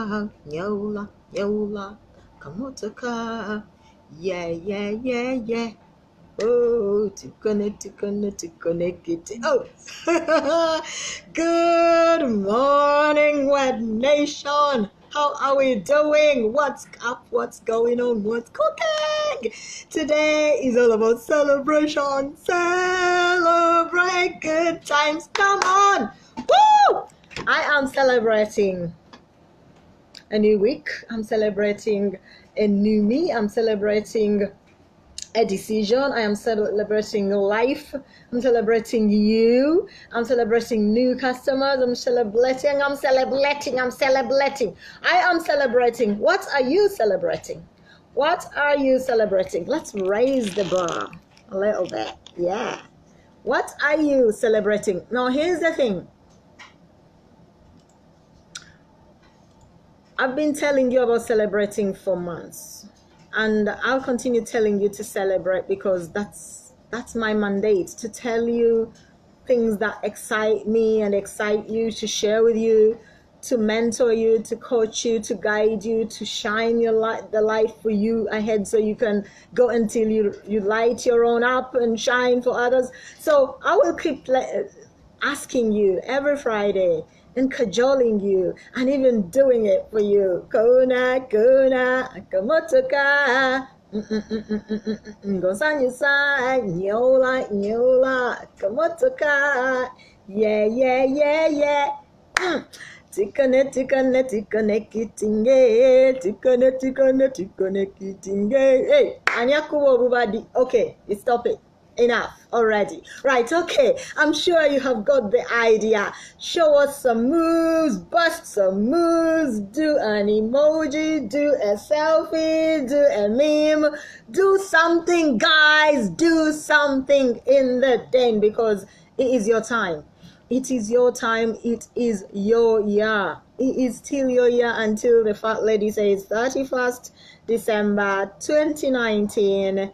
nyola, nyola, kamotoka. Yeah, yeah, yeah, yeah. Oh, to connect. Oh, good morning, Web Nation. How are we doing? What's up? What's going on? What's cooking? Today is all about celebration. Celebrate good times. Come on. Woo! I am celebrating a new week. I'm celebrating a new me. I'm celebrating a decision. I am celebrating life. I'm celebrating you. I'm celebrating new customers. I'm celebrating. I am celebrating. What are you celebrating? What are you celebrating? Let's raise the bar a little bit. Yeah. What are you celebrating? Now, here's the thing. I've been telling you about celebrating for months. And I'll continue telling you to celebrate because that's my mandate, to tell you things that excite me and excite you, to share with you, to mentor you, to coach you, to guide you, to shine your light, the light for you ahead so you can go until you light your own up and shine for others. So I will keep asking you every Friday and cajoling you and even doing it for you. Kona, kamotoka. Gosanyusa, nyola, nyola, kamotoka. Yeah, yeah, yeah, yeah. Tikane, kitinge. Hey, anyakuwa everybody. Okay, stop it. Enough already. Right, okay. I'm sure you have got the idea. Show us some moves, bust some moves, do an emoji, do a selfie, do a meme, do something, guys. Do something in the den because it is your time. It is your time. It is your year. It is still your year until the fat lady says 31st December 2019.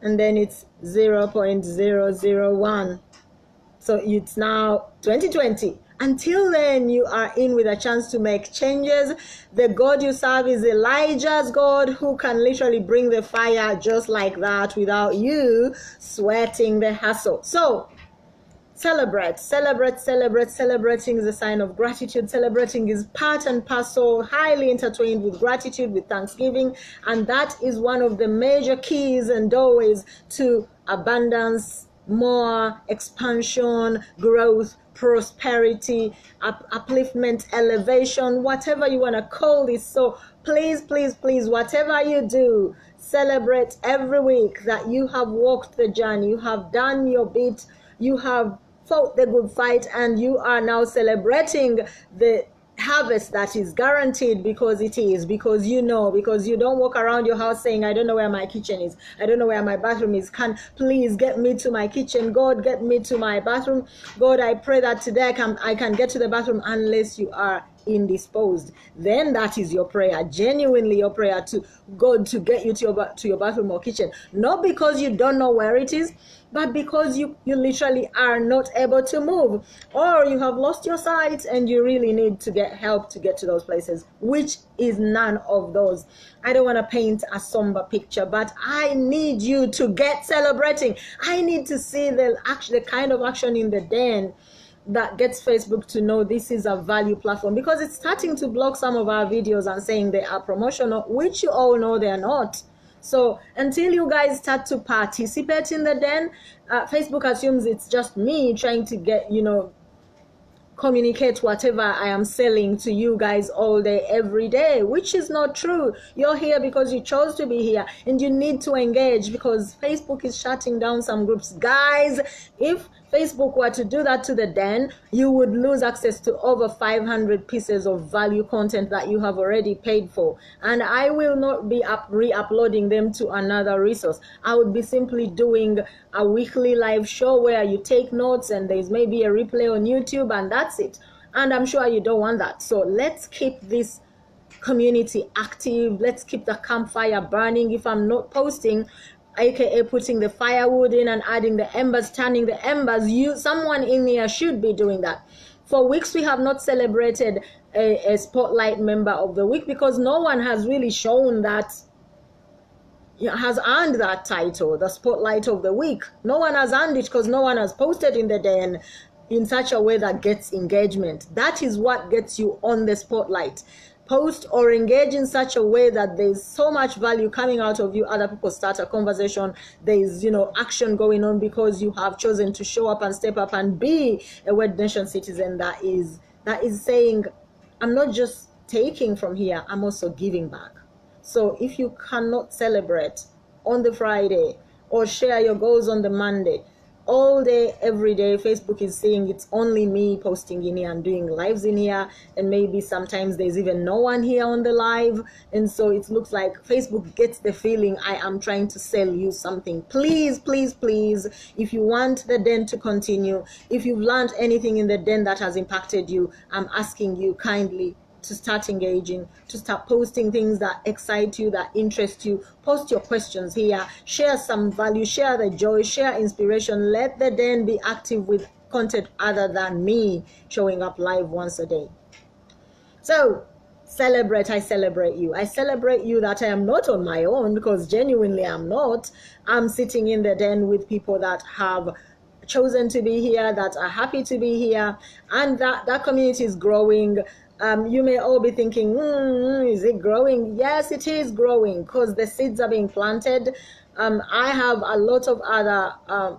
And then it's 0.001. So it's now 2020. Until then, you are in with a chance to make changes. The God you serve is Elijah's God, who can literally bring the fire just like that without you sweating the hassle. So celebrate. Celebrating is a sign of gratitude. Celebrating is part and parcel, highly intertwined with gratitude, with thanksgiving, and that is one of the major keys and doorways to abundance, more expansion, growth, prosperity, upliftment, elevation, whatever you want to call this. So please, whatever you do, celebrate every week that you have walked the journey, you have done your bit, you have fought the good fight, and you are now celebrating the harvest that is guaranteed because it is, because you know, because you don't walk around your house saying, I don't know where my kitchen is, I don't know where my bathroom is, can please get me to my kitchen, God get me to my bathroom, God I pray that today I can get to the bathroom, unless you are indisposed. Then that is your prayer, genuinely your prayer to God to get you to your bathroom or kitchen, not because you don't know where it is, but because you literally are not able to move, or you have lost your sight and you really need to get help to get to those places, which is none of those. I don't want to paint a somber picture, but I need you to get celebrating. I need to see the kind of action in the den that gets Facebook to know this is a value platform, because it's starting to block some of our videos and saying they are promotional, which you all know they are not. So until you guys start to participate in the den, Facebook assumes it's just me trying to get, communicate whatever I am selling to you guys all day, every day, which is not true. You're here because you chose to be here, and you need to engage because Facebook is shutting down some groups. Guys, if Facebook were to do that to the den, you would lose access to over 500 pieces of value content that you have already paid for. And I will not be re-uploading them to another resource. I would be simply doing a weekly live show where you take notes and there's maybe a replay on YouTube, and that's it. And I'm sure you don't want that. So let's keep this community active. Let's keep the campfire burning. If I'm not posting, aka putting the firewood in and adding the embers, turning the embers, someone in here should be doing that. For weeks we have not celebrated a Spotlight Member of the Week because no one has really shown that, has earned that title, the Spotlight of the Week. No one has earned it because no one has posted in the den in such a way that gets engagement. That is what gets you on the spotlight. Post or engage in such a way that there's so much value coming out of you, other people start a conversation, there's action going on because you have chosen to show up and step up and be a Word Nation citizen that is saying, I'm not just taking from here, I'm also giving back. So if you cannot celebrate on the Friday or share your goals on the Monday, all day, every day, Facebook is saying it's only me posting in here and doing lives in here, and maybe sometimes there's even no one here on the live, and so it looks like Facebook gets the feeling I am trying to sell you something. Please, please, please, if you want the den to continue, if you've learned anything in the den that has impacted you, I'm asking you kindly to start engaging, to start posting things that excite you, that interest you. Post your questions here, share some value, share the joy, share inspiration. Let the den be active with content other than me showing up live once a day. So celebrate. I celebrate you. I celebrate you that I am not on my own, because genuinely I'm not. I'm sitting in the den with people that have chosen to be here, that are happy to be here, and that community is growing. You may all be thinking, is it growing? Yes, it is growing because the seeds are being planted. I have a lot of other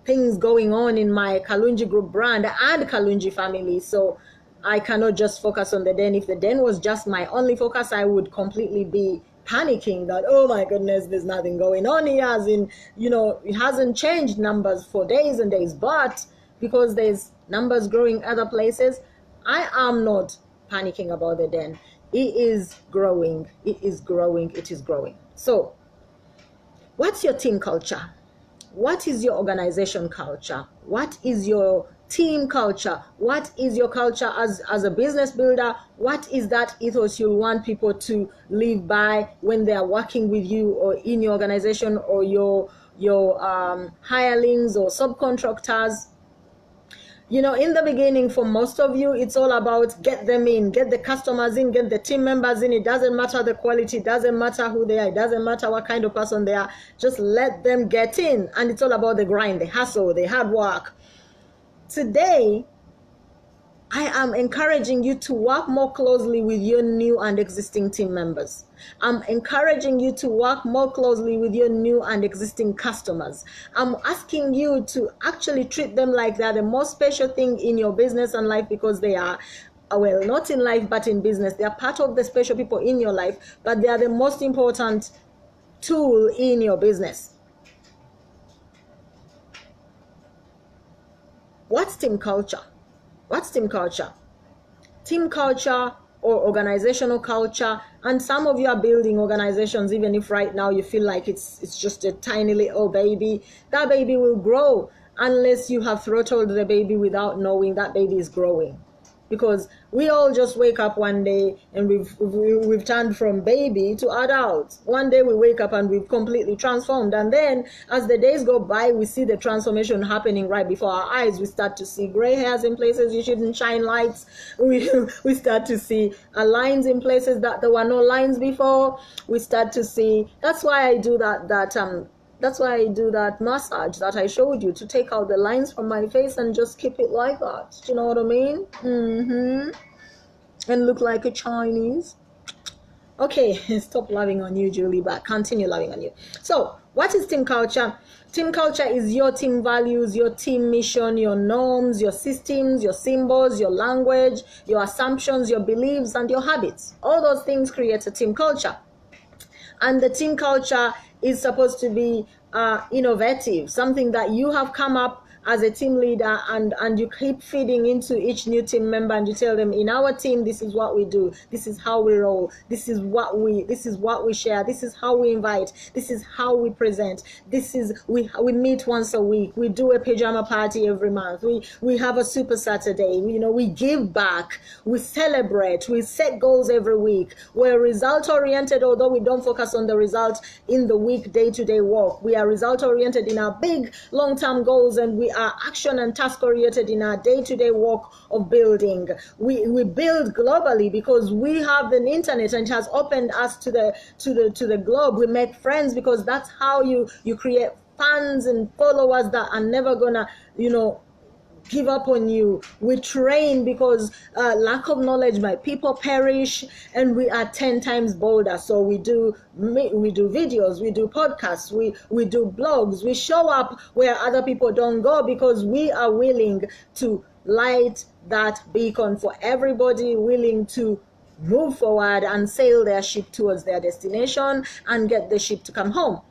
things going on in my Kalunji Group brand and Kalunji family. So I cannot just focus on the den. If the den was just my only focus, I would completely be panicking that, oh my goodness, there's nothing going on here. As in, it hasn't changed numbers for days and days. But because there's numbers growing other places, I am not panicking about the den. It is growing. It is growing. It is growing. So, what's your team culture? What is your organization culture? What is your team culture? What is your culture as a business builder? What is that ethos you want people to live by when they are working with you or in your organization or your hirelings or subcontractors? In the beginning, for most of you, it's all about get them in, get the customers in, get the team members in. It doesn't matter the quality, it doesn't matter who they are, it doesn't matter what kind of person they are. Just let them get in. And it's all about the grind, the hustle, the hard work. Today, I am encouraging you to work more closely with your new and existing team members. I'm encouraging you to work more closely with your new and existing customers. I'm asking you to actually treat them like they're the most special thing in your business and life, because they are, well, not in life, but in business. They are part of the special people in your life, but they are the most important tool in your business. What's team culture? What's team culture? Team culture or organizational culture, and some of you are building organizations, even if right now you feel like it's just a tiny little baby. That baby will grow unless you have throttled the baby without knowing that baby is growing. Because we all just wake up one day and we've turned from baby to adult. One day we wake up and we've completely transformed, and then as the days go by, we see the transformation happening right before our eyes. We start to see gray hairs in places you shouldn't shine lights. We start to see lines in places that there were no lines before. We start to see. That's why I do That's why I do that massage that I showed you, to take out the lines from my face and just keep it like that. Do you know what I mean? And look like a Chinese. Okay, stop loving on you, Julie, but continue loving on you. So, what is team culture? Team culture is your team values, your team mission, your norms, your systems, your symbols, your language, your assumptions, your beliefs, and your habits. All those things create a team culture. And the team culture is supposed to be innovative, something that you have come up as a team leader, and you keep feeding into each new team member, and you tell them, in our team, this is what we do, this is how we roll, this is what we share, this is how we invite, this is how we present, this is we meet once a week, we do a pajama party every month, we have a super Saturday, we give back, we celebrate, we set goals every week. We're result oriented, although we don't focus on the result in the week day-to-day work. We are result oriented in our big long-term goals, and we are action and task oriented in our day-to-day work of building. We build globally because we have the internet, and it has opened us to the globe. We make friends because that's how you create fans and followers that are never gonna, give up on you. We train because lack of knowledge, my people perish, and we are 10 times bolder. So we do videos, we do podcasts, we do blogs, we show up where other people don't go because we are willing to light that beacon for everybody, willing to move forward and sail their ship towards their destination and get the ship to come home.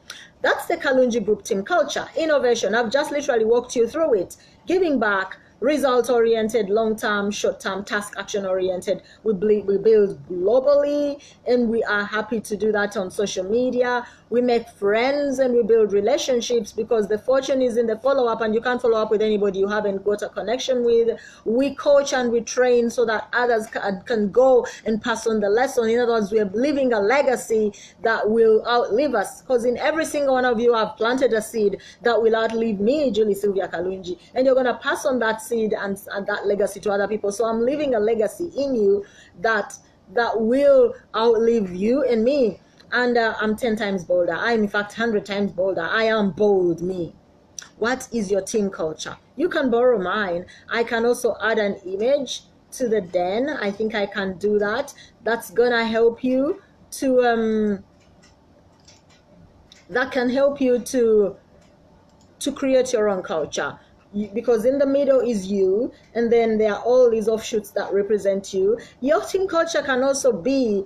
That's the Kalunji Group team culture. Innovation, I've just literally walked you through it. Giving back, result-oriented, long-term, short-term, task action-oriented. We build globally, and we are happy to do that on social media. We make friends and we build relationships because the fortune is in the follow-up, and you can't follow up with anybody you haven't got a connection with. We coach and we train so that others can go and pass on the lesson. In other words, we are leaving a legacy that will outlive us, because in every single one of you, I've planted a seed that will outlive me, Julie Sylvia Kalunji, and you're going to pass on that seed and that legacy to other people. So I'm leaving a legacy in you that will outlive you and me. And I'm 10 times bolder. I'm in fact 100 times bolder. I am bold, me. What is your team culture? You can borrow mine. I can also add an image to the den. I think I can do that. That's gonna help you to that can help you to create your own culture. Because in the middle is you, and then there are all these offshoots that represent you. Your team culture can also be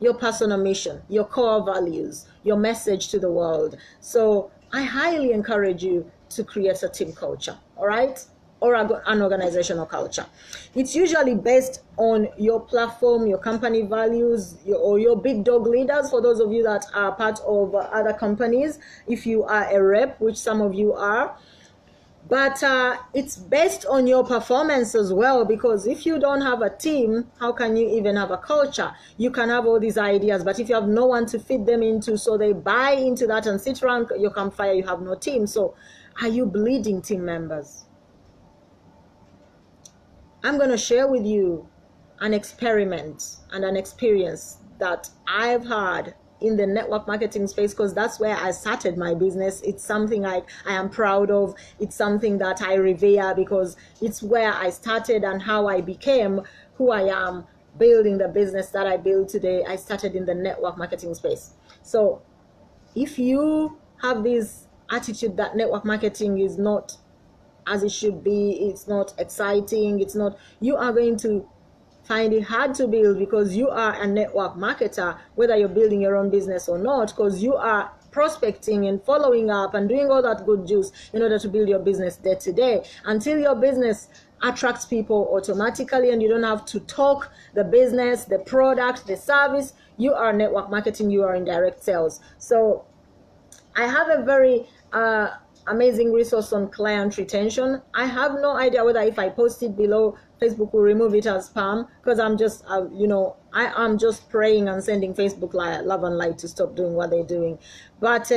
your personal mission, your core values, your message to the world. So I highly encourage you to create a team culture, all right? Or an organizational culture. It's usually based on your platform, your company values, or your big dog leaders, for those of you that are part of other companies, if you are a rep, which some of you are. But it's based on your performance as well, because if you don't have a team, how can you even have a culture? You can have all these ideas, but if you have no one to feed them into, so they buy into that and sit around your campfire, you have no team. So are you bleeding team members? I'm going to share with you an experiment and an experience that I've had in the network marketing space, because that's where I started my business. It's something I am proud of. It's something that I revere because it's where I started and how I became who I am, building the business that I build today. I started in the network marketing space. So if you have this attitude that network marketing is not as it should be, it's not exciting, it's not, you are going to find it hard to build, because you are a network marketer, whether you're building your own business or not, because you are prospecting and following up and doing all that good juice in order to build your business day to day, until your business attracts people automatically and you don't have to talk the business, the product, the service. You are network marketing, you are in direct sales. So I have a very amazing resource on client retention. I have no idea whether if I post it below, Facebook will remove it as spam, because I'm just, I am just praying and sending Facebook love and light to stop doing what they're doing. But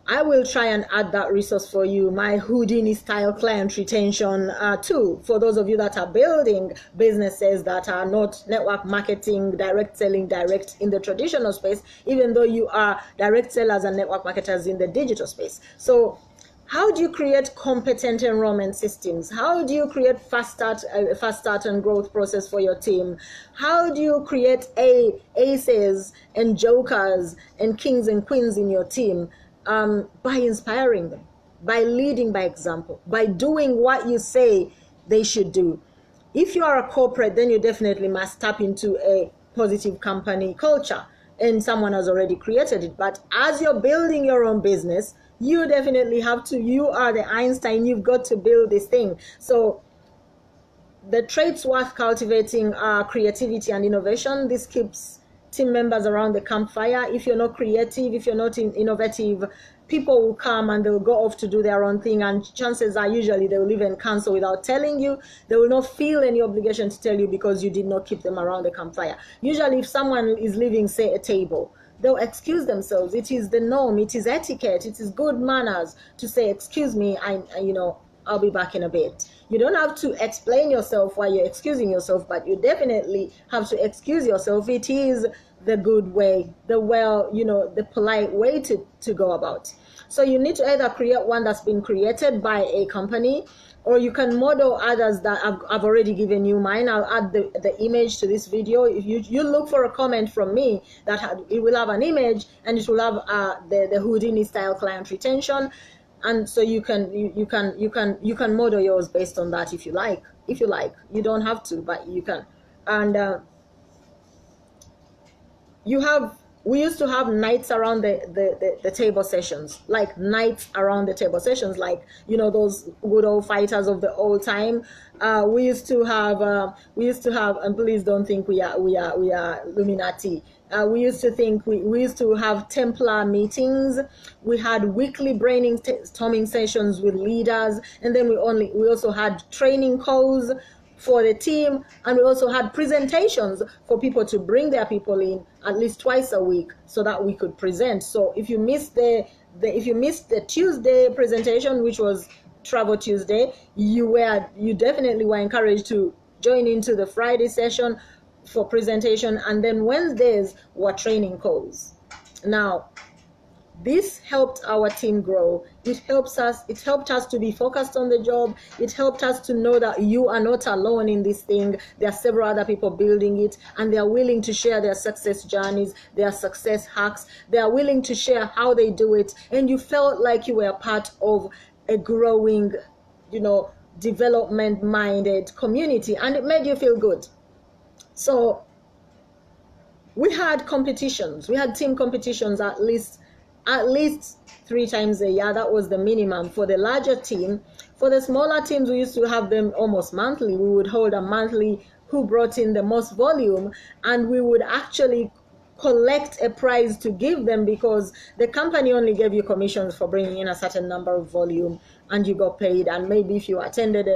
I will try and add that resource for you, my Houdini style client retention tool, for those of you that are building businesses that are not network marketing, direct selling, direct in the traditional space, even though you are direct sellers and network marketers in the digital space. So how do you create competent enrollment systems? How do you create fast start and growth process for your team? How do you create aces and jokers and kings and queens in your team? By inspiring them, by leading by example, by doing what you say they should do. If you are a corporate, then you definitely must tap into a positive company culture, and someone has already created it. But as you're building your own business, you definitely have to, you are the Einstein, you've got to build this thing. So the traits worth cultivating are creativity and innovation. This keeps team members around the campfire. If you're not creative, if you're not innovative, people will come and they'll go off to do their own thing, and chances are usually they will even cancel without telling you. They will not feel any obligation to tell you because you did not keep them around the campfire. Usually if someone is leaving, say, a table, they'll excuse themselves. It is the norm, it is etiquette, it is good manners to say, excuse me, I'll be back in a bit. You don't have to explain yourself while you're excusing yourself, but you definitely have to excuse yourself. It is the good way, the polite way to go about. So you need to either create one that's been created by a company, or you can model others that I've already given you mine. I'll add the image to this video. If you look for a comment from me it will have an image, and it will have the Houdini style client retention. And so you can model yours based on that if you like. You don't have to, but you can. And we used to have nights around the table sessions, like nights around the table sessions, like those good old fighters of the old time. We used to have, and please don't think we are Illuminati. We used to have Templar meetings. We had weekly brainstorming sessions with leaders, and then we also had training calls for the team, and we also had presentations for people to bring their people in at least twice a week so that we could present. So if you missed the Tuesday presentation, which was Travel Tuesday, you definitely were encouraged to join into the Friday session for presentation, and then Wednesdays were training calls. Now, this helped our team grow. It helped us to be focused on the job. It helped us to know that you are not alone in this thing. There are several other people building it, and they are willing to share their success journeys, their success hacks. They are willing to share how they do it, and you felt like you were part of a growing, development-minded community, and it made you feel good. So we had competitions. We had team competitions at least 3 times a year. That was the minimum for the larger team. For the smaller teams, we used to have them almost monthly. We would hold a monthly who brought in the most volume, and we would actually collect a prize to give them, because the company only gave you commissions for bringing in a certain number of volume, and you got paid. And maybe if you attended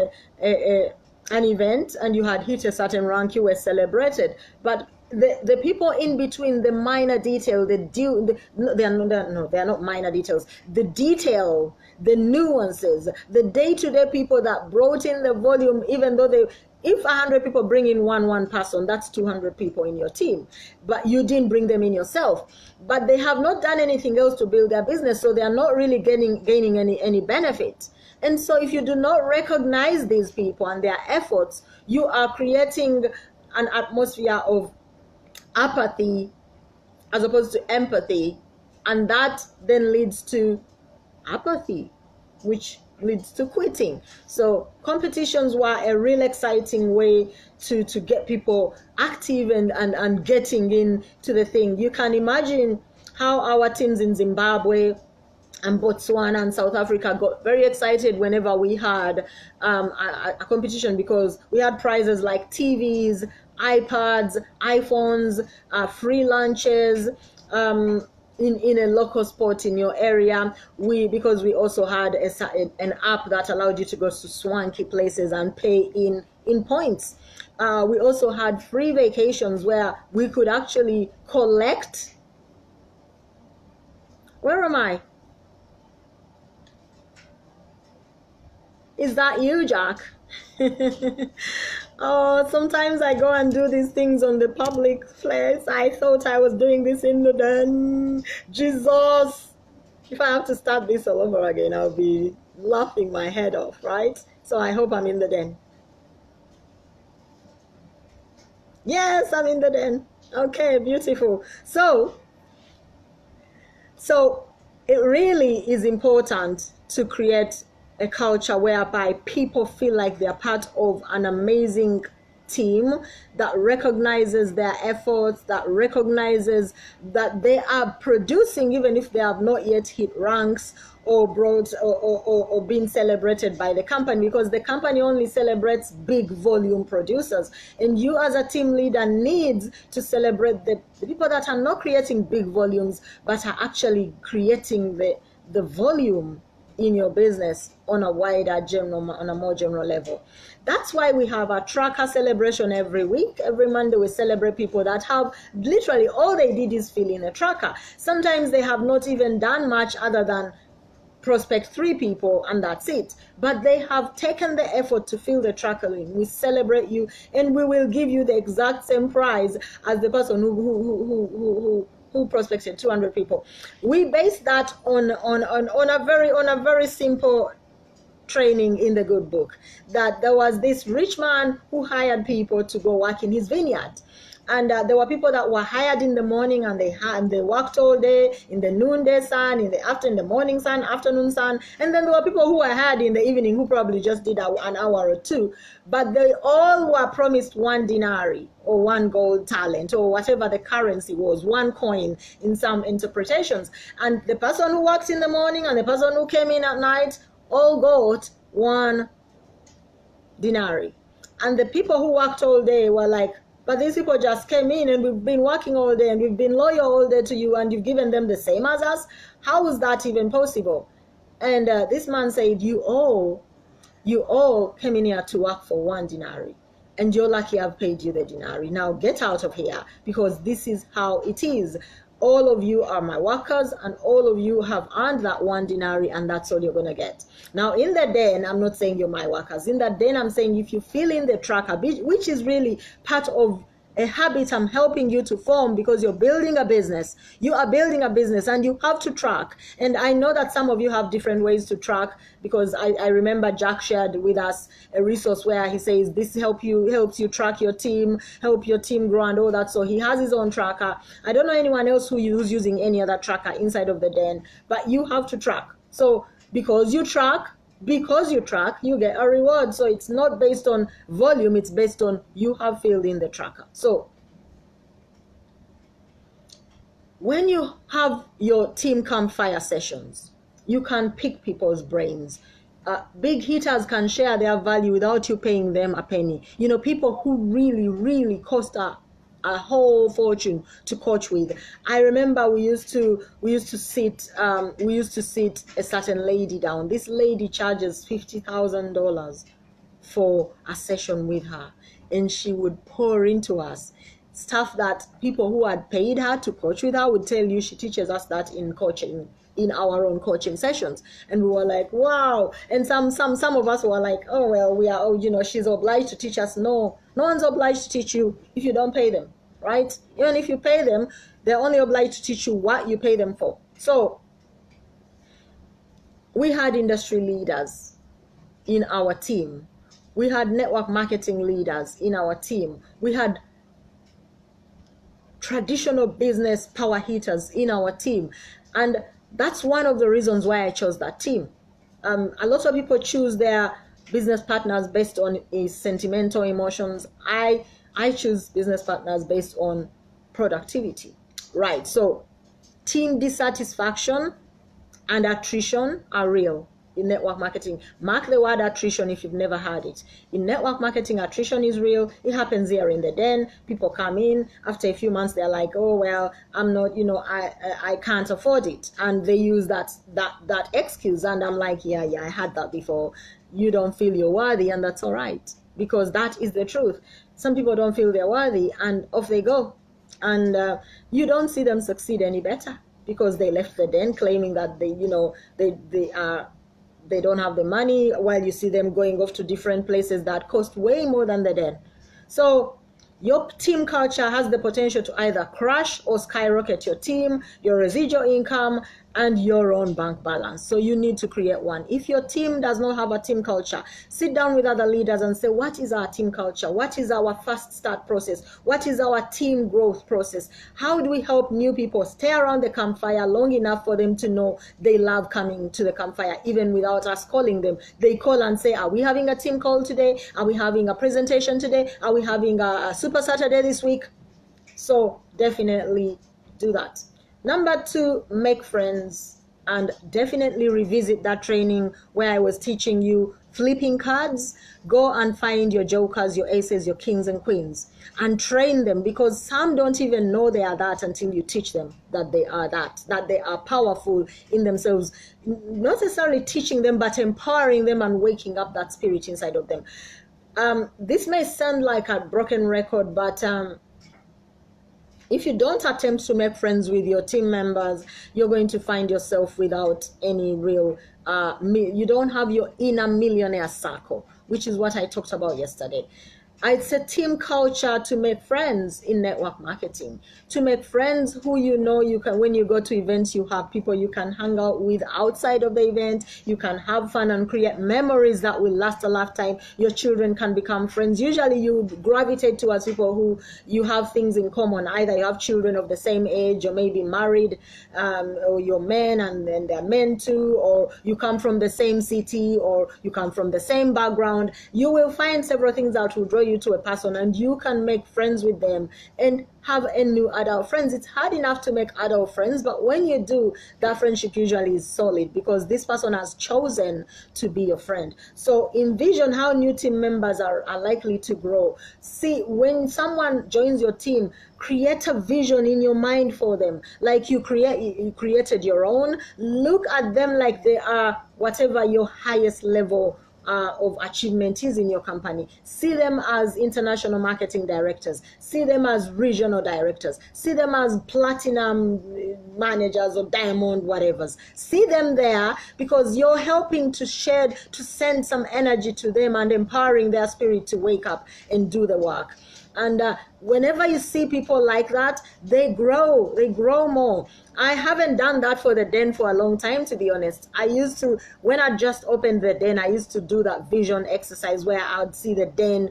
an event and you had hit a certain rank, you were celebrated. But the people in between, the minor detail, they are not minor details. The detail, the nuances, the day-to-day people that brought in the volume, even though if 100 people bring in one person, that's 200 people in your team, but you didn't bring them in yourself. But they have not done anything else to build their business, so they are not really gaining any benefit. And so if you do not recognize these people and their efforts, you are creating an atmosphere of apathy as opposed to empathy, and that then leads to apathy, which leads to quitting. So competitions were a real exciting way to get people active and getting into the thing. You can imagine how our teams in Zimbabwe and Botswana and South Africa got very excited whenever we had a competition, because we had prizes like TVs, iPads, iPhones, free lunches, in a local sport in your area. Because we also had an app that allowed you to go to swanky places and pay in points. We also had free vacations where we could actually collect. Where am I? Is that you, Jack? Oh, sometimes I go and do these things on the public place. I thought I was doing this in the den. Jesus. If I have to start this all over again, I'll be laughing my head off, right? So I hope I'm in the den. Yes, I'm in the den. Okay, beautiful. So it really is important to create a culture whereby people feel like they're part of an amazing team that recognizes their efforts, that recognizes that they are producing, even if they have not yet hit ranks or brought or been celebrated by the company, because the company only celebrates big volume producers, and you as a team leader needs to celebrate the people that are not creating big volumes but are actually creating the volume in your business on a wider general, on a more general level. That's why we have a tracker celebration every week. Every Monday we celebrate people that have literally all they did is fill in a tracker. Sometimes they have not even done much other than prospect 3 people and that's it, but they have taken the effort to fill the tracker in. We celebrate you, and we will give you the exact same prize as the person who prospected 200 people. We base that on a very simple training in the good book, that there was this rich man who hired people to go work in his vineyard. And there were people that were hired in the morning, and they worked all day in the noonday sun, in the morning sun, afternoon sun. And then there were people who were hired in the evening who probably just did an hour or two. But they all were promised 1 denarii or 1 gold talent or whatever the currency was, 1 coin in some interpretations. And the person who worked in the morning and the person who came in at night all got 1 denarii. And the people who worked all day were like, but these people just came in and we've been working all day and we've been loyal all day to you and you've given them the same as us. How is that even possible? And this man said, you all came in here to work for 1 denarii. And you're lucky I've paid you the denarii. Now get out of here, because this is how it is. All of you are my workers, and all of you have earned that 1 denarii, and that's all you're going to get. Now, in the den, I'm not saying you're my workers. In the den, I'm saying if you fill in the tracker, which is really part of a habit I'm helping you to form, because you're building a business. You are building a business and you have to track. And I know that some of you have different ways to track, because I remember Jack shared with us a resource where he says this helps you track your team, help your team grow and all that. So he has his own tracker. I don't know anyone else who's using any other tracker inside of the den, but you have to track. So because you track, you get a reward. So it's not based on volume, it's based on you have filled in the tracker. So when you have your team campfire sessions, you can pick people's brains. Big hitters can share their value without you paying them a penny. You know, people who really cost a whole fortune to coach with. I remember we used to sit a certain lady down. This lady charges $50,000 for a session with her, and she would pour into us stuff that people who had paid her to coach with her would tell you. She teaches us that in coaching, in our own coaching sessions. And we were like, wow. And some of us were like, oh well, we are, she's obliged to teach us. No one's obliged to teach you if you don't pay them, right? Even if you pay them, they're only obliged to teach you what you pay them for. So we had industry leaders in our team. We had network marketing leaders in our team. We had traditional business power hitters in our team. And that's one of the reasons why I chose that team. A lot of people choose their business partners based on sentimental emotions. I choose business partners based on productivity, right? So team dissatisfaction and attrition are real in network marketing. Mark the word attrition if you've never heard it. In network marketing, attrition is real. It happens here in the den. People come in after a few months, they're like, oh well, I'm not, I can't afford it, and they use that excuse. And I'm like, yeah, I had that before. You don't feel you're worthy, and that's all right, because that is the truth. Some people don't feel they're worthy, and off they go, and you don't see them succeed any better because they left the den claiming that they don't have the money, while you see them going off to different places that cost way more than the den. So your team culture has the potential to either crash or skyrocket your team, your residual income, and your own bank balance. So you need to create one. If your team does not have a team culture, sit down with other leaders and say, what is our team culture? What is our fast start process? What is our team growth process? How do we help new people stay around the campfire long enough for them to know they love coming to the campfire, even without us calling them? They call and say, are we having a team call today? Are we having a presentation today? Are we having a Super Saturday this week? So definitely do that. Number 2, make friends and definitely revisit that training where I was teaching you flipping cards. Go and find your jokers, your aces, your kings and queens, and train them, because some don't even know they are that until you teach them that they are that they are powerful in themselves. Not necessarily teaching them, but empowering them and waking up that spirit inside of them. This may sound like a broken record, but if you don't attempt to make friends with your team members, you're going to find yourself without any real, you don't have your inner millionaire circle, which is what I talked about yesterday. It's a team culture to make friends in network marketing, to make friends who you know you can, when you go to events, you have people you can hang out with outside of the event. You can have fun and create memories that will last a lifetime. Your children can become friends. Usually you gravitate towards people who you have things in common. Either you have children of the same age, or maybe married, or you're men and then they're men too, or you come from the same city, or you come from the same background. You will find several things that will draw you to a person, and you can make friends with them and have a new adult friends. It's hard enough to make adult friends, but when you do, that friendship usually is solid because this person has chosen to be your friend. So envision how new team members are likely to grow. See, when someone joins your team, create a vision in your mind for them, like you created your own. Look at them like they are whatever your highest level of achievement is in your company. See them as international marketing directors. See them as regional directors. See them as platinum managers or diamond whatevers. See them there because you're helping to send some energy to them and empowering their spirit to wake up and do the work. And whenever you see people like that, they grow more. I haven't done that for the den for a long time, to be honest. I used to, when I just opened the den, I used to do that vision exercise where I would see the den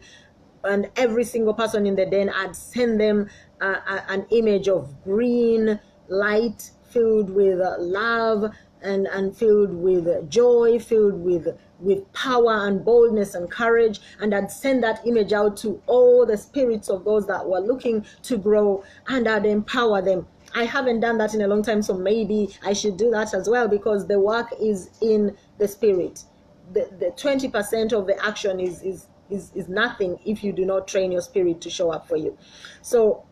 and every single person in the den, I'd send them an image of green light filled with love and filled with joy, filled with power and boldness and courage, and I'd send that image out to all the spirits of those that were looking to grow, and I'd empower them. I haven't done that in a long time, so maybe I should do that as well, because the work is in the spirit. The 20% of the action is nothing if you do not train your spirit to show up for you. So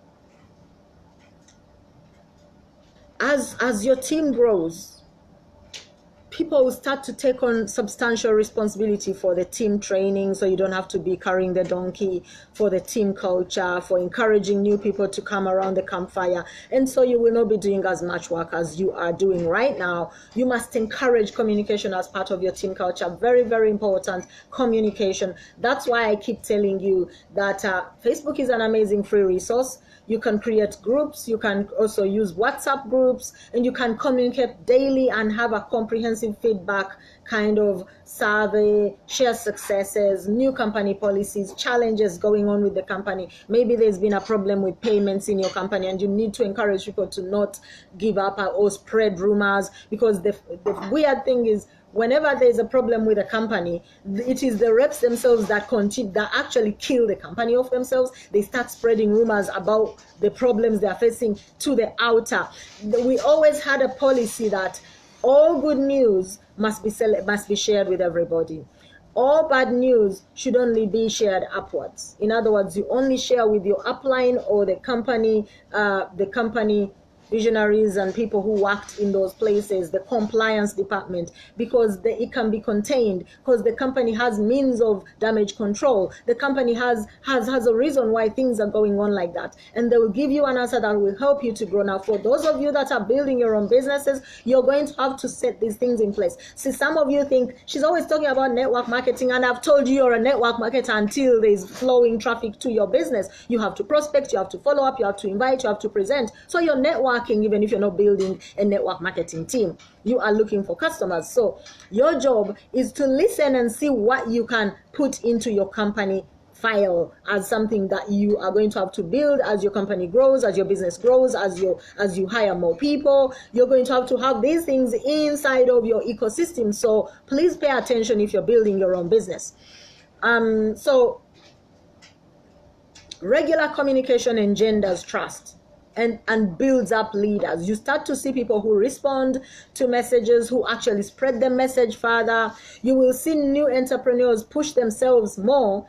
as your team grows, people will start to take on substantial responsibility for the team training, so you don't have to be carrying the donkey, for the team culture, for encouraging new people to come around the campfire. And so you will not be doing as much work as you are doing right now. You must encourage communication as part of your team culture. Very, very important, communication. That's why I keep telling you that Facebook is an amazing free resource. You can create groups, you can also use WhatsApp groups, and you can communicate daily and have a comprehensive feedback kind of survey, share successes, new company policies, challenges going on with the company. Maybe there's been a problem with payments in your company and you need to encourage people to not give up or spread rumors, because the weird thing is, whenever there's a problem with a company, it is the reps themselves that actually kill the company of themselves. They start spreading rumors about the problems they're facing to the outer. We always had a policy that all good news must be shared with everybody. All bad news should only be shared upwards. In other words, you only share with your upline or the company visionaries and people who worked in those places, the compliance department, because it can be contained, because the company has means of damage control. The company has a reason why things are going on like that, and they will give you an answer that will help you to grow. Now, for those of you that are building your own businesses, you're going to have to set these things in place. See, some of you think she's always talking about network marketing, and I've told you you're a network marketer until there's flowing traffic to your business. You have to prospect, you have to follow up, you have to invite, you have to present. So your network, even if you're not building a network marketing team, you are looking for customers. So your job is to listen and see what you can put into your company file as something that you are going to have to build as your company grows, as your business grows, as you hire more people. You're going to have these things inside of your ecosystem. So please pay attention if you're building your own business. So regular communication engenders trust. and builds up leaders. You start to see people who respond to messages, who actually spread the message further. You will see new entrepreneurs push themselves more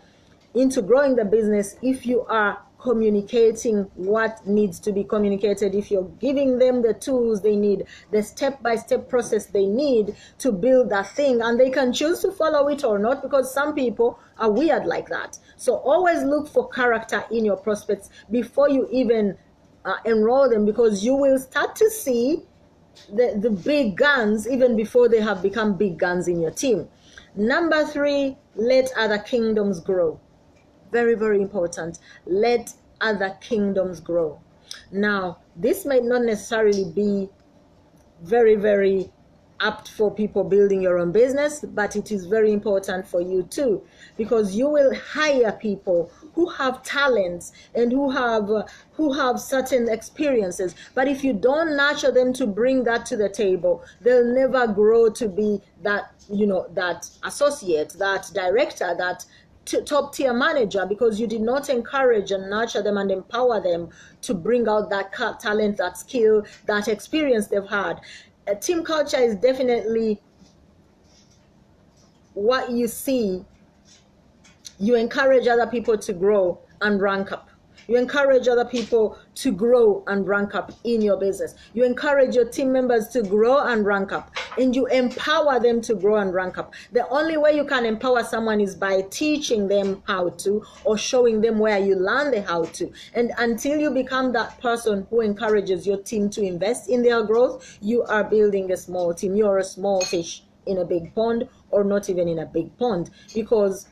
into growing the business if you are communicating what needs to be communicated, if you're giving them the tools they need, the step-by-step process they need to build that thing, and they can choose to follow it or not, because some people are weird like that. So always look for character in your prospects before you even enroll them, because you will start to see the big guns even before they have become big guns in your team. Number 3, let other kingdoms grow. Very, very important. Let other kingdoms grow. Now, this might not necessarily be very, very apt for people building your own business, but it is very important for you too, because you will hire people who have talents and who have certain experiences. But if you don't nurture them to bring that to the table, they'll never grow to be that, that associate, that director, that top tier manager, because you did not encourage and nurture them and empower them to bring out that talent, that skill, that experience they've had. Team culture is definitely what you see. You encourage other people to grow and rank up. You encourage other people to grow and rank up in your business. You encourage your team members to grow and rank up, and you empower them to grow and rank up. The only way you can empower someone is by teaching them how to, or showing them where you learn the how to. And until you become that person who encourages your team to invest in their growth, you are building a small team. You're a small fish in a big pond, or not even in a big pond, because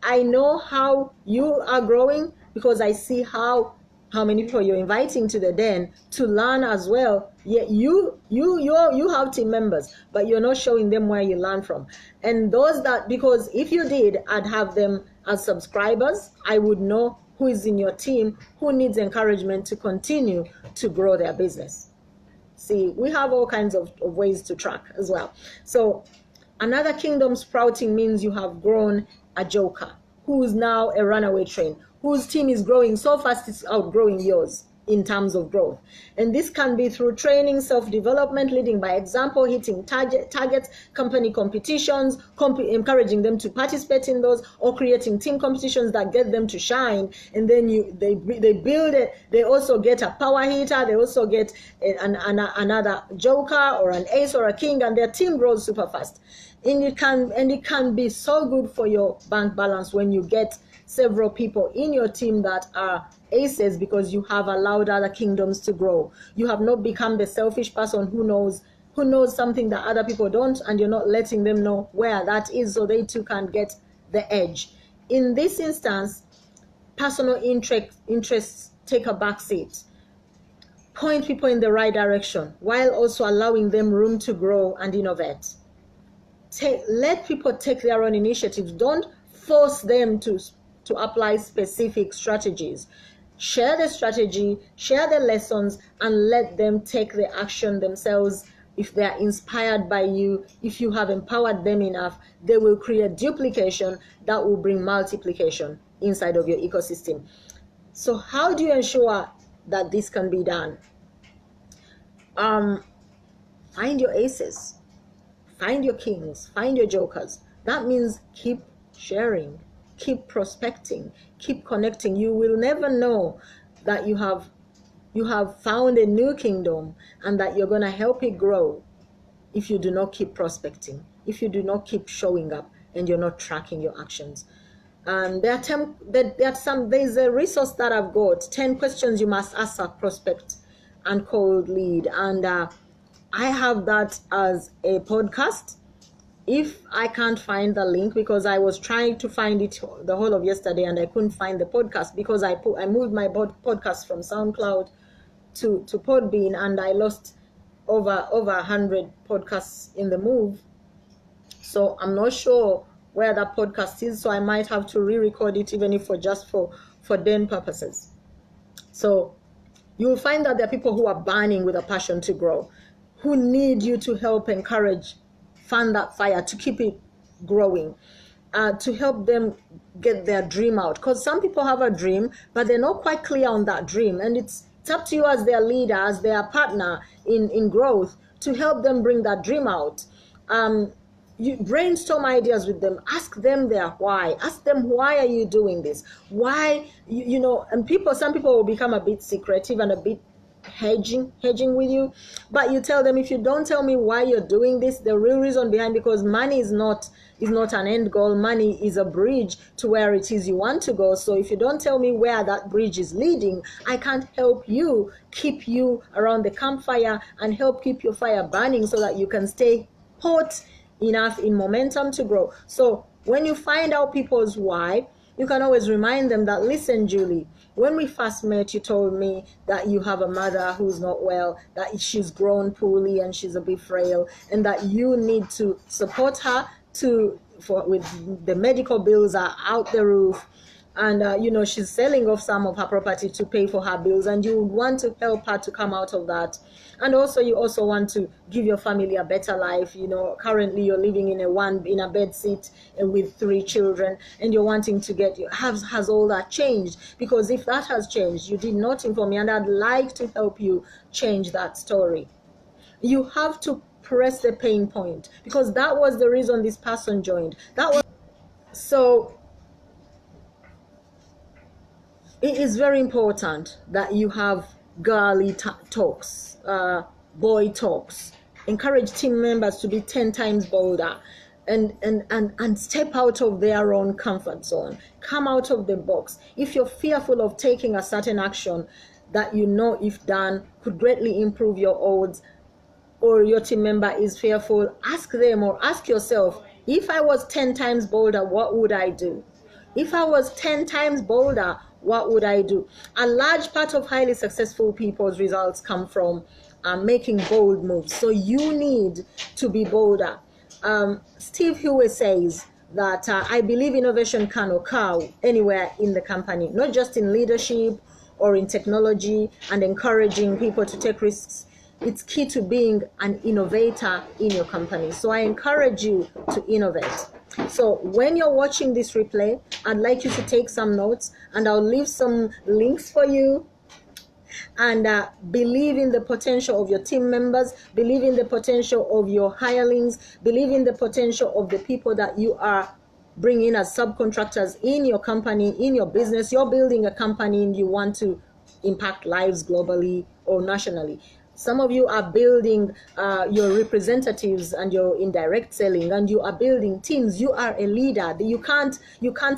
I know how you are growing, because I see how many people you're inviting to the den to learn as well. Yet you have team members, but you're not showing them where you learn from. And those that, because if you did, I'd have them as subscribers. I would know who is in your team, who needs encouragement to continue to grow their business. See, we have all kinds of ways to track as well. So another kingdom sprouting means you have grown a joker who is now a runaway train, whose team is growing so fast it's outgrowing yours in terms of growth. And this can be through training, self-development, leading by example, hitting targets, company competitions, encouraging them to participate in those, or creating team competitions that get them to shine. And then they build it. They also get a power hitter. They also get another joker or an ace or a king, and their team grows super fast. And it can be so good for your bank balance when you get several people in your team that are aces, because you have allowed other kingdoms to grow. You have not become the selfish person who knows something that other people don't, and you're not letting them know where that is so they too can get the edge. In this instance, personal interests take a back seat. Point people in the right direction while also allowing them room to grow and innovate. Let people take their own initiatives. Don't force them to apply specific strategies. Share the strategy, share the lessons, and let them take the action themselves. If they are inspired by you, if you have empowered them enough, they will create duplication that will bring multiplication inside of your ecosystem. So how do you ensure that this can be done? Find your aces, find your kings, find your jokers. That means keep sharing, keep prospecting, keep connecting. You will never know that you have found a new kingdom and that you're going to help it grow if you do not keep prospecting, if you do not keep showing up and you're not tracking your actions. And there's a resource that I've got, 10 questions you must ask a prospect and cold lead. And I have that as a podcast. If I can't find the link, because I was trying to find it the whole of yesterday and I couldn't find the podcast, because I moved my podcast from SoundCloud to Podbean, and I lost over 100 podcasts in the move. So I'm not sure where that podcast is, so I might have to re-record it, even if for den purposes. So you'll find that there are people who are burning with a passion to grow, who need you to help encourage, fan that fire, to keep it growing, to help them get their dream out. Because some people have a dream, but they're not quite clear on that dream, and It's up to you as their leader, as their partner in growth, to help them bring that dream out. You brainstorm ideas with them, ask them their why, ask them, why are you doing this? Why, you know, and some people will become a bit secretive and a bit hedging with you, but you tell them, if you don't tell me why you're doing this, the real reason behind, because money is not an end goal, money is a bridge to where it is you want to go. So if you don't tell me where that bridge is leading, I can't help you keep you around the campfire and help keep your fire burning so that you can stay hot enough in momentum to grow. So when you find out people's why, you can always remind them that, listen, Julie, when we first met, you told me that you have a mother who's not well, that she's grown poorly and she's a bit frail, and that you need to support her with the medical bills are out the roof, and you know, she's selling off some of her property to pay for her bills, and you want to help her to come out of that. And also, you also want to give your family a better life. You know, currently you're living in a bed seat with 3 children, and you're wanting to get, has all that changed? Because if that has changed, you did not inform me, and I'd like to help you change that story. You have to press the pain point, because that was the reason this person joined. So it is very important that you have girly talks, boy talks. Encourage team members to be 10 times bolder and step out of their own comfort zone. Come out of the box. If you're fearful of taking a certain action that you know, if done, could greatly improve your odds, or your team member is fearful, ask them, or ask yourself, if I was 10 times bolder, what would I do? If I was 10 times bolder, what would I do? A large part of highly successful people's results come from making bold moves. So you need to be bolder. Steve Huey says that I believe innovation can occur anywhere in the company, not just in leadership or in technology and encouraging people to take risks. It's key to being an innovator in your company. So I encourage you to innovate. So when you're watching this replay, I'd like you to take some notes, and I'll leave some links for you. And believe in the potential of your team members, believe in the potential of your hirelings, believe in the potential of the people that you are bringing as subcontractors in your company, in your business. You're building a company and you want to impact lives globally or nationally. Some of you are building your representatives and your indirect selling, and you are building teams. You are a leader. You can't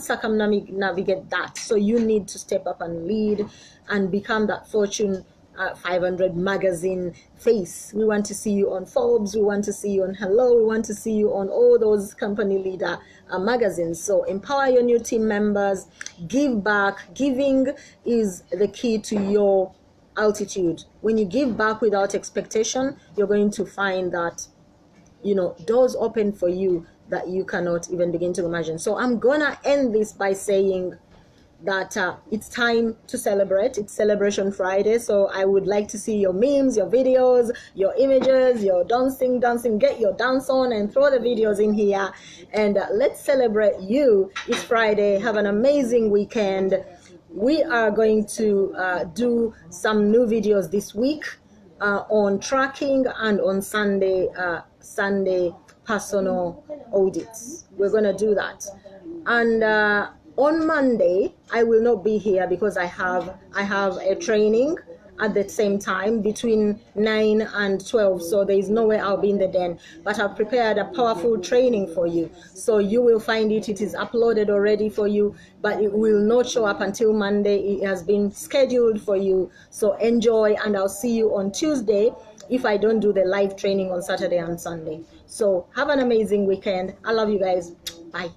circumnavigate that. So you need to step up and lead and become that Fortune 500 magazine face. We want to see you on Forbes. We want to see you on Hello. We want to see you on all those company leader magazines. So empower your new team members. Give back. Giving is the key to your altitude. When you give back without expectation, you're going to find that, you know, doors open for you that you cannot even begin to imagine. So I'm gonna end this by saying that it's time to celebrate. It's Celebration Friday, so I would like to see your memes, your videos, your images, your dancing. Get your dance on and throw the videos in here, and let's celebrate you. It's Friday. Have an amazing weekend. We are going to do some new videos this week on tracking, and on Sunday personal audits. We're going to do that. And on Monday, I will not be here because I have a training at the same time between 9 and 12, so there is no way I'll be in the den, but I've prepared a powerful training for you, so you will find it is uploaded already for you, but it will not show up until Monday. It has been scheduled for you, so enjoy, and I'll see you on Tuesday if I don't do the live training on Saturday and Sunday. So have an amazing weekend. I love you guys. Bye.